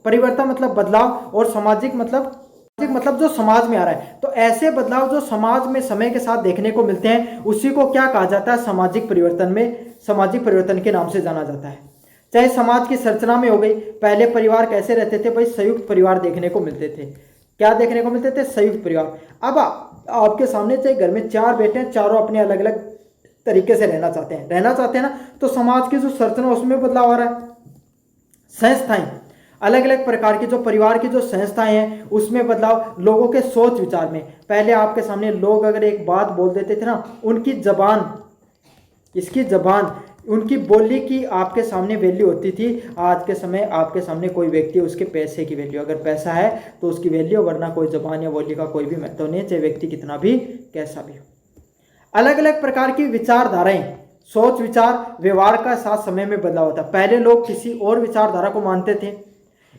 परिवर्तन मतलब बदलाव, और सामाजिक मतलब जो समाज में आ रहा है। तो ऐसे बदलाव जो समाज में समय के साथ देखने को मिलते हैं उसी को क्या कहा जाता है, सामाजिक परिवर्तन के नाम से जाना जाता है। चाहे समाज की संरचना में हो गई, पहले परिवार कैसे रहते थे भाई, संयुक्त परिवार देखने को मिलते थे। क्या देखने को मिलते थे, संयुक्त परिवार। अब आपके सामने चाहे घर में 4 बेटे हैं, चारों अपने अलग अलग तरीके से रहना चाहते हैं ना, तो समाज की जो संरचना उसमें बदलाव आ रहा है। संस्थाएं, अलग अलग प्रकार की जो परिवार की जो संस्थाएं हैं उसमें बदलाव, लोगों के सोच विचार में। पहले आपके सामने लोग अगर एक बात बोल देते थे ना, उनकी जबान उनकी बोली की आपके सामने वैल्यू होती थी। आज के समय आपके सामने कोई व्यक्ति, उसके पैसे की वैल्यू, अगर पैसा है तो उसकी वैल्यू, वरना कोई जबान या बोली का कोई भी महत्व नहीं है, चाहे व्यक्ति कितना भी कैसा भी हो। अलग अलग प्रकार की विचारधाराएं, सोच विचार व्यवहार का साथ समय में बदलाव होता है। पहले लोग किसी और विचारधारा को मानते थे,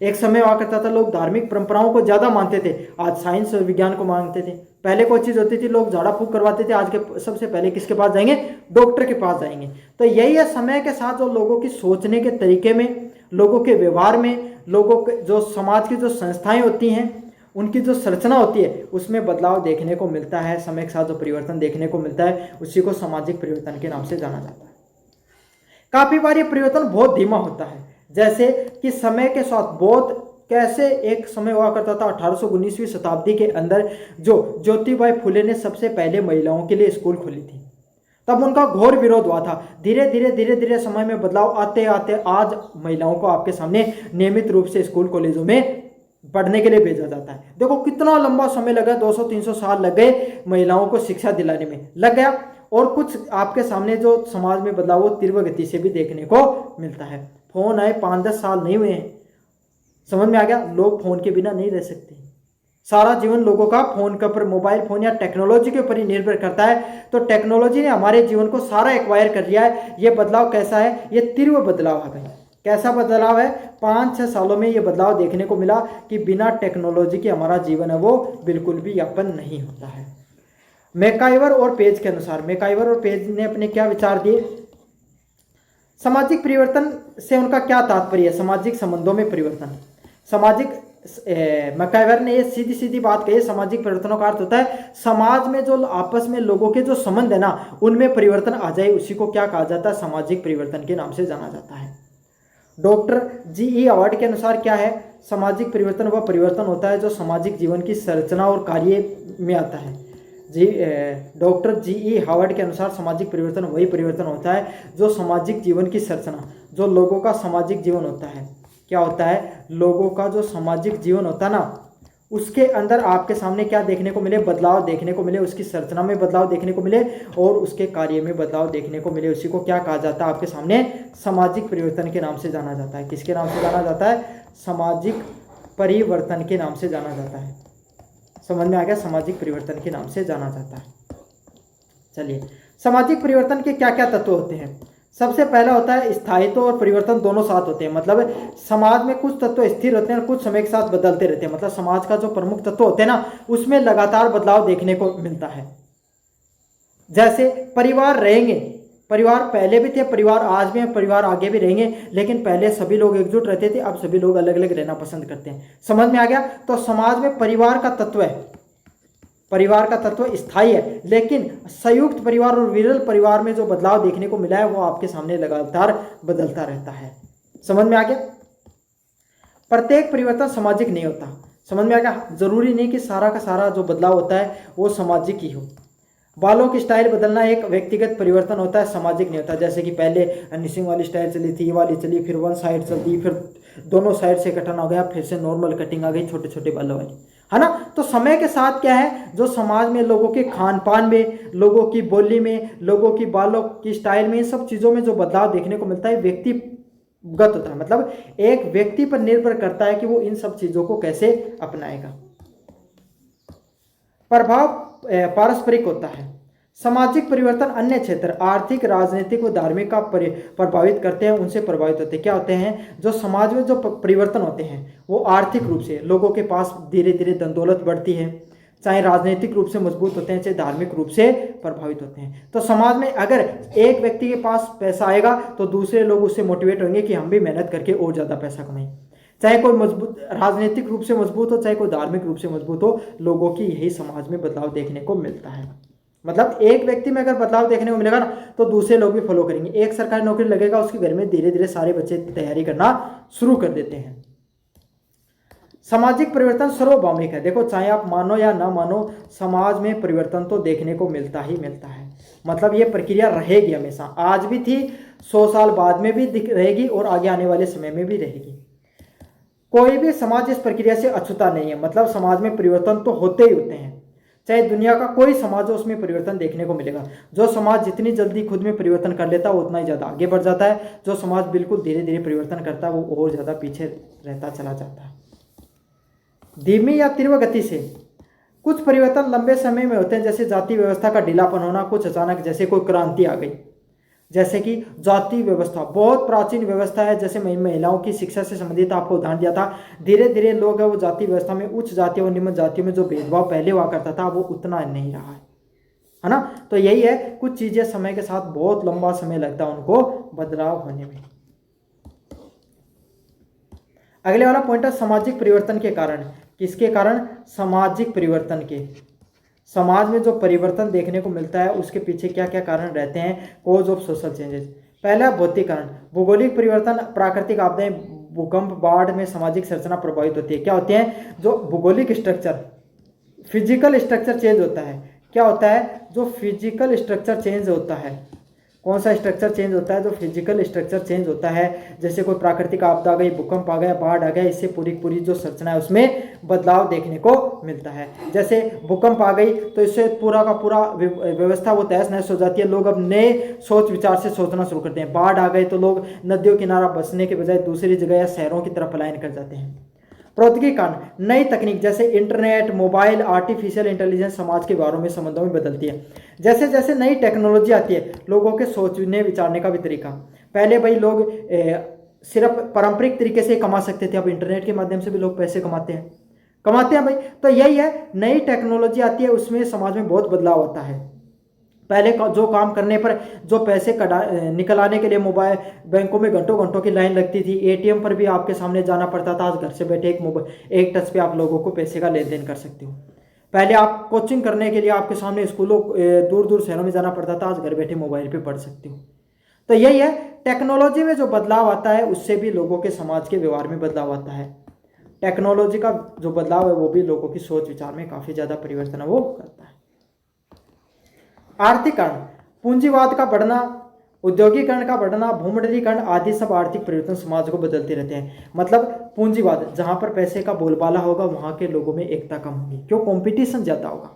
एक समय हुआ करता था लोग धार्मिक परंपराओं को ज्यादा मानते थे, आज साइंस और विज्ञान को मानते थे। पहले कोई चीज होती थी लोग झाड़ा फूक करवाते थे, आज के सबसे पहले किसके पास जाएंगे, डॉक्टर के पास जाएंगे। तो यही है, समय के साथ जो लोगों की सोचने के तरीके में, लोगों के व्यवहार में, लोगों के जो समाज की जो संस्थाएं होती हैं उनकी जो संरचना होती है उसमें बदलाव देखने को मिलता है। समय के साथ जो परिवर्तन देखने को मिलता है उसी को सामाजिक परिवर्तन के नाम से जाना जाता है। काफी बार ये परिवर्तन बहुत धीमा होता है, जैसे कि समय के साथ बहुत, कैसे एक समय हुआ करता था 1819वीं शताब्दी के अंदर जो ज्योतिबाई फुले ने सबसे पहले महिलाओं के लिए स्कूल खोली थी, तब उनका घोर विरोध हुआ था। धीरे धीरे समय में बदलाव आते आते आज महिलाओं को आपके सामने नियमित रूप से स्कूल कॉलेजों में पढ़ने के लिए भेजा जाता है। देखो कितना लंबा समय लगा, 200-300 साल लग गए महिलाओं को शिक्षा दिलाने में लग गया। और कुछ आपके सामने जो समाज में बदलाव वो तीव्र गति से भी देखने को मिलता है। फोन आए 5-10 साल नहीं हुए हैं, समझ में आ गया, लोग फोन के बिना नहीं रह सकते। सारा जीवन लोगों का फोन के ऊपर, मोबाइल फोन या टेक्नोलॉजी के ऊपर ही निर्भर करता है। तो टेक्नोलॉजी ने हमारे जीवन को सारा एक्वायर कर लिया है। ये बदलाव कैसा है, ये तीव्र बदलाव है भाई। कैसा बदलाव है, 5-6 सालों में ये बदलाव देखने को मिला कि बिना टेक्नोलॉजी के हमारा जीवन है वो बिल्कुल भी यापन नहीं होता है। मैकाइवर और पेज के अनुसार, मैकाइवर और पेज ने अपने क्या विचार दिए, सामाजिक परिवर्तन से उनका क्या तात्पर्य है, सामाजिक संबंधों में परिवर्तन। मैकाइवर ने ये सीधी सीधी बात कही, सामाजिक परिवर्तनों का अर्थ होता है समाज में जो आपस में लोगों के जो संबंध है ना उनमें परिवर्तन आ जाए, उसी को क्या कहा जाता है, सामाजिक परिवर्तन के नाम से जाना जाता है। डॉक्टर जी.ई. हावर्ड के अनुसार क्या है, सामाजिक परिवर्तन वह परिवर्तन होता है जो सामाजिक जीवन की संरचना और कार्य में आता है। डॉक्टर जी.ई. हावर्ड के अनुसार सामाजिक परिवर्तन वही परिवर्तन होता है जो सामाजिक जीवन की संरचना, जो लोगों का सामाजिक जीवन होता है, क्या होता है, लोगों का जो सामाजिक जीवन होता है ना उसके अंदर आपके सामने क्या देखने को मिले, बदलाव देखने को मिले, उसकी संरचना में बदलाव देखने को मिले और उसके कार्य में बदलाव देखने को मिले, उसी को क्या कहा जाता है आपके सामने, सामाजिक परिवर्तन के नाम से जाना जाता है। किसके नाम से जाना जाता है, सामाजिक परिवर्तन के नाम से जाना जाता है। समझ में आ गया, सामाजिक परिवर्तन के नाम से जाना जाता है। चलिए, सामाजिक परिवर्तन के क्या क्या तत्व होते हैं। सबसे पहला होता है स्थायित्व और परिवर्तन दोनों साथ होते हैं। मतलब समाज में कुछ तत्व स्थिर होते हैं और कुछ समय के साथ बदलते रहते हैं। मतलब समाज का जो प्रमुख तत्व होते हैं ना उसमें लगातार बदलाव देखने को मिलता है। जैसे परिवार रहेंगे, परिवार पहले भी थे, परिवार आज भी है, परिवार आगे भी रहेंगे, लेकिन पहले सभी लोग एकजुट रहते थे, अब सभी लोग अलग अलग रहना पसंद करते हैं। समझ में आ गया। तो समाज में परिवार का तत्व है, परिवार का तत्व स्थायी है, लेकिन संयुक्त परिवार और विरल परिवार में जो बदलाव देखने को मिला है वो आपके सामने लगातार बदलता रहता है। समझ में आ गया। प्रत्येक परिवर्तन सामाजिक नहीं होता। समझ में आ गया। जरूरी नहीं कि सारा का सारा जो बदलाव होता है वो सामाजिक ही हो। बालों की स्टाइल बदलना एक व्यक्तिगत परिवर्तन होता है, सामाजिक नहीं होता। जैसे कि पहले निशिंग वाली स्टाइल चली थी, ये वाली चली, फिर वन साइड चलती, फिर दोनों साइड से कटन हो गया, फिर से नॉर्मल कटिंग आ गई छोटे छोटे बालों वाली, है ना। तो समय के साथ क्या है, जो समाज में लोगों के खान पान में, लोगों की बोली में, लोगों की बालों की स्टाइल में, इन सब चीज़ों में जो बदलाव देखने को मिलता है व्यक्तिगत होता है। मतलब एक व्यक्ति पर निर्भर करता है कि वो इन सब चीज़ों को कैसे अपनाएगा। प्रभाव पारस्परिक होता है। सामाजिक परिवर्तन अन्य क्षेत्र आर्थिक, राजनीतिक व धार्मिक का प्रभावित करते हैं, उनसे प्रभावित होते हैं। क्या होते हैं, जो समाज में जो परिवर्तन होते हैं वो आर्थिक रूप से लोगों के पास धीरे धीरे धन दौलत बढ़ती है, चाहे राजनीतिक रूप से मजबूत होते हैं, चाहे धार्मिक रूप से प्रभावित होते हैं। तो समाज में अगर एक व्यक्ति के पास पैसा आएगा तो दूसरे लोग उससे मोटिवेट होंगे कि हम भी मेहनत करके और ज़्यादा पैसा कमाएं। चाहे कोई मजबूत राजनीतिक रूप से मजबूत हो, चाहे कोई धार्मिक रूप से मजबूत हो, लोगों की यही समाज में बदलाव देखने को मिलता है। मतलब एक व्यक्ति में अगर बदलाव देखने को मिलेगा ना, तो दूसरे लोग भी फॉलो करेंगे। एक सरकारी नौकरी लगेगा, उसके घर में धीरे धीरे सारे बच्चे तैयारी करना शुरू कर देते हैं। सामाजिक परिवर्तन सर्वभौमिक है। देखो, चाहे आप मानो या ना मानो, समाज में परिवर्तन तो देखने को मिलता ही मिलता है। मतलब ये प्रक्रिया रहेगी हमेशा, आज भी थी, 100 साल बाद में भी रहेगी और आगे आने वाले समय में भी रहेगी। कोई भी समाज इस प्रक्रिया से अछूता नहीं है। मतलब समाज में परिवर्तन तो होते ही होते हैं, चाहे दुनिया का कोई समाज हो, उसमें परिवर्तन देखने को मिलेगा। जो समाज जितनी जल्दी खुद में परिवर्तन कर लेता है, वो उतना ही ज़्यादा आगे बढ़ जाता है। जो समाज बिल्कुल धीरे धीरे परिवर्तन करता है, वो और ज़्यादा पीछे रहता चला जाता है। धीमी या तीव्र गति से कुछ परिवर्तन लंबे समय में होते हैं, जैसे जाति व्यवस्था का ढीलापन होना, कुछ अचानक जैसे कोई क्रांति आ गई। जैसे कि जाति व्यवस्था बहुत प्राचीन व्यवस्था है, जैसे महिलाओं की शिक्षा से संबंधित आपको उदाहरण दिया था। धीरे धीरे लोग वो जाति व्यवस्था में उच्च जातियों और निम्न जातियों में जो भेदभाव पहले हुआ करता था, वो उतना नहीं रहा है ना। तो यही है, कुछ चीजें समय के साथ बहुत लंबा समय लगता है उनको बदलाव होने में। अगले वाला पॉइंट है सामाजिक परिवर्तन के कारण। किसके कारण? सामाजिक परिवर्तन के। समाज में जो परिवर्तन देखने को मिलता है, उसके पीछे क्या क्या कारण रहते हैं? Cause of social changes. पहला भौतिक कारण, भूगोलिक परिवर्तन, प्राकृतिक आपदाएं, भूकंप, बाढ़ में सामाजिक संरचना प्रभावित होती है। क्या होते हैं? जो भूगोलिक स्ट्रक्चर, फिजिकल स्ट्रक्चर चेंज होता है। क्या होता है? जो फिजिकल स्ट्रक्चर चेंज होता है। कौन सा स्ट्रक्चर चेंज होता है? जो फिजिकल स्ट्रक्चर चेंज होता है। जैसे कोई प्राकृतिक आपदा आ गई, भूकंप आ गया, बाढ़ आ गया, इससे पूरी जो संरचना है उसमें बदलाव देखने को मिलता है। जैसे भूकंप आ गई तो इससे पूरा का पूरा व्यवस्था वो तहस नहस हो जाती है। लोग अब नए सोच विचार से सोचना शुरू करते हैं। बाढ़ आ गई तो लोग नदियों किनारा बसने के बजाय दूसरी जगह या शहरों की तरफ पलायन कर जाते हैं। प्रौद्योगिकी कारण, नई तकनीक जैसे इंटरनेट, मोबाइल, आर्टिफिशियल इंटेलिजेंस समाज के व्यवहारों में संबंधों में बदलती है। जैसे जैसे नई टेक्नोलॉजी आती है, लोगों के सोचने विचारने का भी तरीका। पहले भाई लोग सिर्फ पारंपरिक तरीके से कमा सकते थे, अब इंटरनेट के माध्यम से भी लोग पैसे कमाते हैं भाई। तो यही है, नई टेक्नोलॉजी आती है, उसमें समाज में बहुत बदलाव आता है। पहले जो काम करने पर जो पैसे निकल आने के लिए मोबाइल बैंकों में घंटों घंटों की लाइन लगती थी, एटीएम पर भी आपके सामने जाना पड़ता था, आज घर से बैठे एक टच पे आप लोगों को पैसे का लेन देन कर सकते हो। पहले आप कोचिंग करने के लिए आपके सामने स्कूलों दूर दूर शहरों में जाना पड़ता था, आज घर बैठे मोबाइल पे पढ़ सकते हो। तो यही है, टेक्नोलॉजी में जो बदलाव आता है, उससे भी लोगों के समाज के व्यवहार में बदलाव आता है। टेक्नोलॉजी का जो बदलाव है, वो भी लोगों की सोच विचार में काफ़ी ज़्यादा परिवर्तन वो करता है। आर्थिक कारण, पूंजीवाद का बढ़ना, औद्योगिकरण का बढ़ना, भूमंडलीकरण आदि सब आर्थिक परिवर्तन समाज को बदलते रहते हैं। मतलब पूंजीवाद, जहां पर पैसे का बोलबाला होगा, वहां के लोगों में एकता कम होगी, क्यों? कंपटीशन ज्यादा होगा।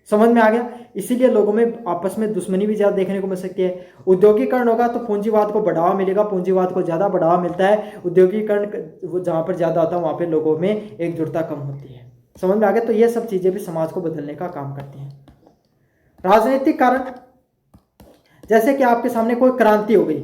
समझ में आ गया? इसीलिए लोगों में आपस में दुश्मनी भी ज्यादा देखने को मिल सकती है। औद्योगिकरण होगा तो पूंजीवाद को बढ़ावा मिलेगा, पूंजीवाद को ज्यादा बढ़ावा मिलता है। औद्योगिकरण जहां पर ज्यादा होता है, वहां पर लोगों में एकजुटता कम होती है। समझ में आ गया? तो ये सब चीजें भी समाज को बदलने का काम करती हैं। राजनीतिक कारण, जैसे कि आपके सामने कोई क्रांति हो गई,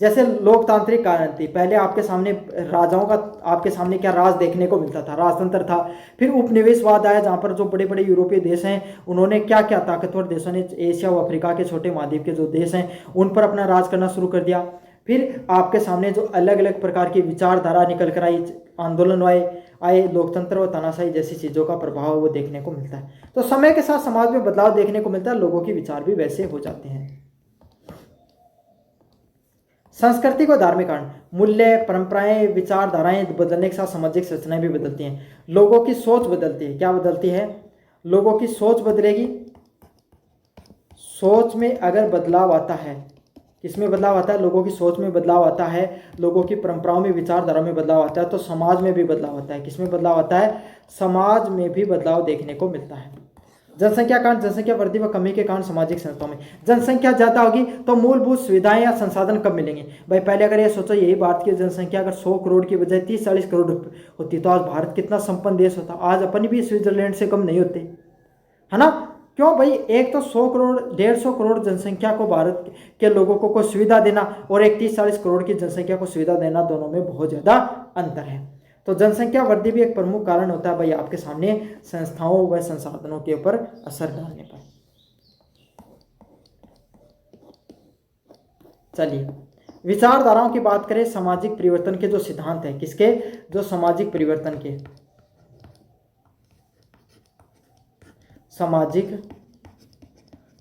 जैसे लोकतांत्रिक क्रांति। पहले आपके सामने राजाओं का आपके सामने क्या राज देखने को मिलता था, राजतंत्र था। फिर उपनिवेशवाद आया, जहाँ पर जो बड़े बड़े यूरोपीय देश हैं, उन्होंने क्या क्या ताकतवर देशों ने एशिया व अफ्रीका के छोटे महाद्वीप के जो देश हैं, उन पर अपना राज करना शुरू कर दिया। फिर आपके सामने जो अलग अलग प्रकार की विचारधारा निकल कर आई, आंदोलन आए, लोकतंत्र और तानाशाही जैसी चीज़ों का प्रभाव वो देखने को मिलता है। तो समय के साथ समाज में बदलाव देखने को मिलता है, लोगों के विचार भी वैसे हो जाते हैं। संस्कृति को धार्मिक कारण, मूल्य, परंपराएं, विचारधाराएं बदलने के साथ सामाजिक संरचनाएं भी बदलती हैं। लोगों की सोच बदलती है। क्या बदलती है? लोगों की सोच बदलेगी। सोच में अगर बदलाव आता है, किसमें बदलाव आता है? लोगों की सोच में बदलाव आता है, लोगों की परंपराओं में, विचारधारा में बदलाव आता है, तो समाज में भी बदलाव आता है। किसमें बदलाव आता है? समाज में भी बदलाव देखने को मिलता है। जनसंख्या कारण, जनसंख्या वृद्धि व कमी के कारण सामाजिक संस्थाओं में जनसंख्या ज़्यादा होगी तो मूलभूत सुविधाएं या संसाधन कम मिलेंगे। भाई पहले अगर ये सोचो, यही भारत की जनसंख्या अगर 100 करोड़ की बजाय 30-40 करोड़ होती, तो आज भारत कितना संपन्न देश होता। आज अपन भी स्विट्जरलैंड से कम नहीं होते, है ना? क्यों भाई? एक तो 100 करोड़ 150 करोड़ जनसंख्या को भारत के लोगों को सुविधा देना, और एक 30-40 करोड़ की जनसंख्या को सुविधा देना, दोनों में बहुत ज़्यादा अंतर है। तो जनसंख्या वृद्धि भी एक प्रमुख कारण होता है भाई आपके सामने संस्थाओं व संसाधनों के ऊपर असर डालने पर। चलिए विचारधाराओं की बात करें, सामाजिक परिवर्तन के जो सिद्धांत है, किसके, जो सामाजिक परिवर्तन के, सामाजिक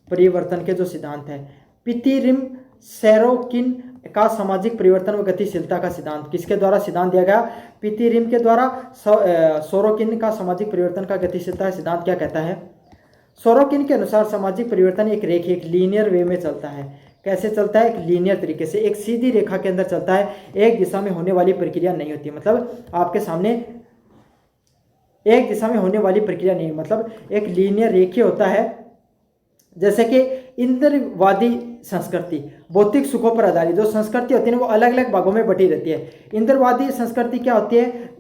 परिवर्तन के जो सिद्धांत है, पितिरिम सेरोकिन का सामाजिक परिवर्तन व गतिशीलता का सिद्धांत किसके द्वारा सिद्धांत दिया गया, पितिरिम के द्वारा। सोरोकिन का सामाजिक परिवर्तन का गतिशीलता का सिद्धांत क्या कहता है, सोरोकिन के अनुसार सामाजिक परिवर्तन एक रेखीय, एक लीनियर वे में चलता है। कैसे चलता है, एक लीनियर तरीके से, एक सीधी रेखा के अंदर चलता है, एक दिशा में होने वाली प्रक्रिया नहीं होती। मतलब आपके सामने एक दिशा में होने वाली प्रक्रिया नहीं, मतलब एक लीनियर रेखीय होता है। जैसे कि इंद्रवादी संस्कृति, भौतिक सुखों पर आधारित जो संस्कृति होती है ना, वो अलग अलग भागों में बटी रहती है। इंद्रवादी संस्कृति क्या होती है,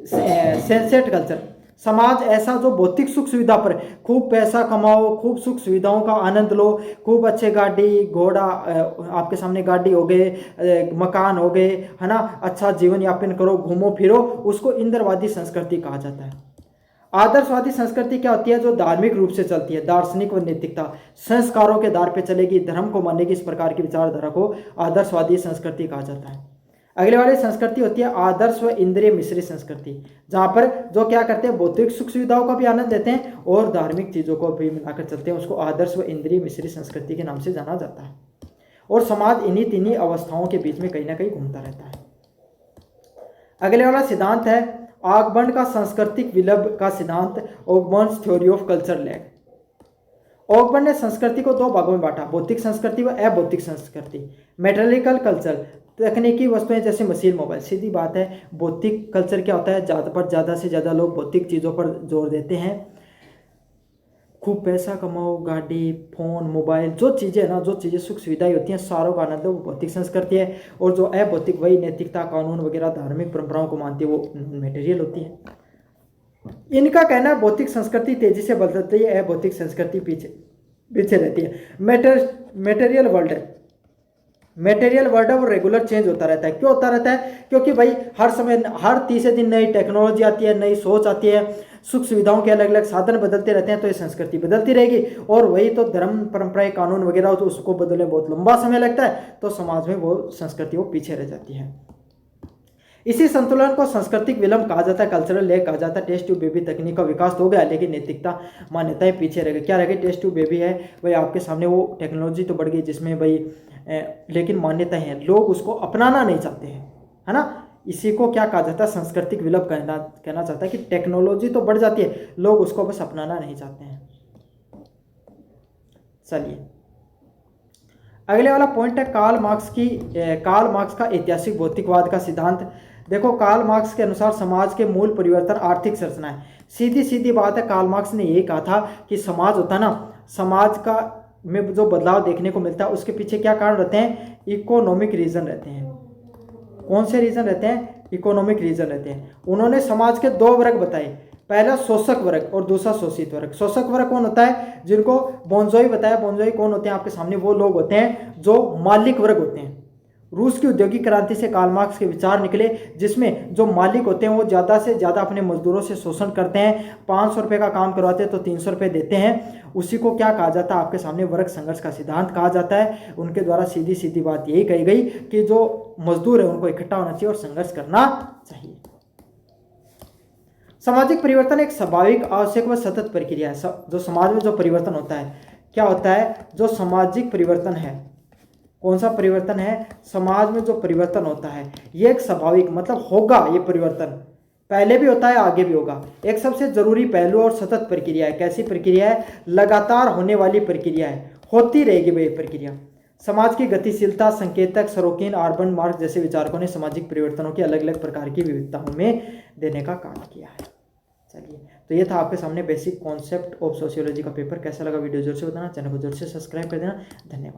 सेंसेट कल्चर, समाज ऐसा जो भौतिक सुख सुविधा पर, खूब पैसा कमाओ, खूब सुख सुविधाओं का आनंद लो, खूब अच्छे गाड़ी घोड़ा, आपके सामने गाड़ी हो गए, मकान हो गए, है ना, अच्छा जीवन यापन करो, घूमो फिरो, उसको इंद्रवादी संस्कृति कहा जाता है। आदर्शवादी संस्कृति क्या होती है, जो धार्मिक रूप से चलती है, दार्शनिक व नैतिकता संस्कारों के आधार पर चलेगी, धर्म को मानेगी, इस प्रकार की विचारधारा को आदर्शवादी संस्कृति कहा जाता है। अगले वाली संस्कृति होती है आदर्श व इंद्रिय मिश्रित संस्कृति, जहाँ पर जो क्या करते हैं, भौतिक सुख सुविधाओं का भी आनंद लेते हैं और धार्मिक चीज़ों को भी मिलाकर चलते हैं, उसको आदर्श व इंद्रिय मिश्रित संस्कृति के नाम से जाना जाता है। और समाज इन्हीं तीनों अवस्थाओं के बीच में कहीं ना कहीं घूमता रहता है। अगले वाला सिद्धांत है ऑगबर्न का सांस्कृतिक विलंब का सिद्धांत, Ogburn's theory of culture lag. Ogburn ने संस्कृति को दो भागों में बांटा, भौतिक संस्कृति व अभौतिक संस्कृति। मेटेरियल कल्चर, तकनीकी वस्तुएं जैसे मशीन मोबाइल। सीधी बात है, भौतिक कल्चर क्या होता है, ज़्यादा से ज़्यादा लोग भौतिक चीज़ों पर जोर देते हैं, खूब पैसा कमाओ, गाड़ी फोन मोबाइल, जो चीज़ें ना, जो चीज़ें सुख सुविधाएं होती हैं, सारों का आनंद लो, वो भौतिक संस्कृति है। और जो अभौतिक, वही नैतिकता कानून वगैरह धार्मिक परंपराओं को मानती है, वो मेटेरियल होती है। इनका कहना है भौतिक संस्कृति तेजी से बदलती है, अभौतिक संस्कृति पीछे रहती है। मेटेरियल वर्ल्ड है, मेटेरियल वर्ल्ड है वो रेगुलर चेंज होता रहता है। क्यों होता रहता है, क्योंकि भाई हर समय, हर तीसरे दिन नई टेक्नोलॉजी आती है, नई सोच आती है, सुख सुविधाओं के अलग अलग साधन बदलते रहते हैं, तो ये संस्कृति बदलती रहेगी। और वही तो धर्म परंपराएं कानून वगैरह, तो उसको बदलने बहुत लंबा समय लगता है, तो समाज में वो संस्कृति वो पीछे रह जाती है। इसी संतुलन को सांस्कृतिक विलंब कहा जाता है, कल्चरल लैग कहा जाता है। टेस्ट ट्यूब बेबी तकनीक का विकास तो हो गया, लेकिन नैतिकता मान्यताएं पीछे रह गई। क्या रह गई, टेस्ट ट्यूब बेबी है भाई, आपके सामने वो टेक्नोलॉजी तो बढ़ गई जिसमें भाई लेकिन मान्यताएं हैं, लोग उसको अपनाना नहीं चाहते हैं, है ना। इसी को क्या कहा जाता है, सांस्कृतिक विलंब कहना चाहता है कि टेक्नोलॉजी तो बढ़ जाती है, लोग उसको बस अपनाना नहीं चाहते हैं। चलिए अगले वाला पॉइंट है कार्ल मार्क्स का ऐतिहासिक भौतिकवाद का सिद्धांत। देखो, कार्ल मार्क्स के अनुसार समाज के मूल परिवर्तन आर्थिक संरचना है। सीधी सीधी बात है, कार्ल मार्क्स ने यही कहा था कि समाज होता है ना, समाज का में जो बदलाव देखने को मिलता है, उसके पीछे क्या कारण रहते हैं, इकोनॉमिक रीजन रहते हैं। कौन से रीजन रहते हैं, इकोनॉमिक रीजन रहते हैं। उन्होंने समाज के दो वर्ग बताए, पहला शोषक वर्ग और दूसरा शोषित वर्ग। शोषक वर्ग कौन होता है, जिनको बोंजोई बताया। बोंजोई कौन होते हैं आपके सामने, वो लोग होते हैं जो मालिक वर्ग होते हैं। रूस की औद्योगिक क्रांति से कार्ल मार्क्स के विचार निकले, जिसमें जो मालिक होते हैं वो ज़्यादा से ज़्यादा अपने मजदूरों से शोषण करते हैं। 500 रुपये का काम करवाते हैं तो 300 रुपये देते हैं। उसी को क्या कहा जाता है, आपके सामने वर्ग संघर्ष का सिद्धांत कहा जाता है। उनके द्वारा सीधी सीधी बात यही कही गई कि जो मजदूर है उनको इकट्ठा होना चाहिए और संघर्ष करना चाहिए। सामाजिक परिवर्तन एक स्वाभाविक, आवश्यक व सतत प्रक्रिया है। जो समाज में जो परिवर्तन होता है, क्या होता है, जो सामाजिक परिवर्तन है, कौन सा परिवर्तन है, समाज में जो परिवर्तन होता है, ये एक स्वाभाविक, मतलब होगा, ये परिवर्तन पहले भी होता है आगे भी होगा। एक सबसे जरूरी पहलू और सतत प्रक्रिया है। कैसी प्रक्रिया है, लगातार होने वाली प्रक्रिया है, होती रहेगी वह प्रक्रिया। समाज की गतिशीलता, संकेतक, सरोकिन, ऑगबर्न, मार्क्स जैसे विचारकों ने सामाजिक परिवर्तनों की अलग अलग प्रकार की विविधताओं में देने का काम किया है। चलिए, तो ये था आपके सामने बेसिक कॉन्सेप्ट ऑफ सोशियोलॉजी का पेपर। कैसा लगा वीडियो, जोर से बताना, चैनल को जोर से सब्सक्राइब कर देना। धन्यवाद।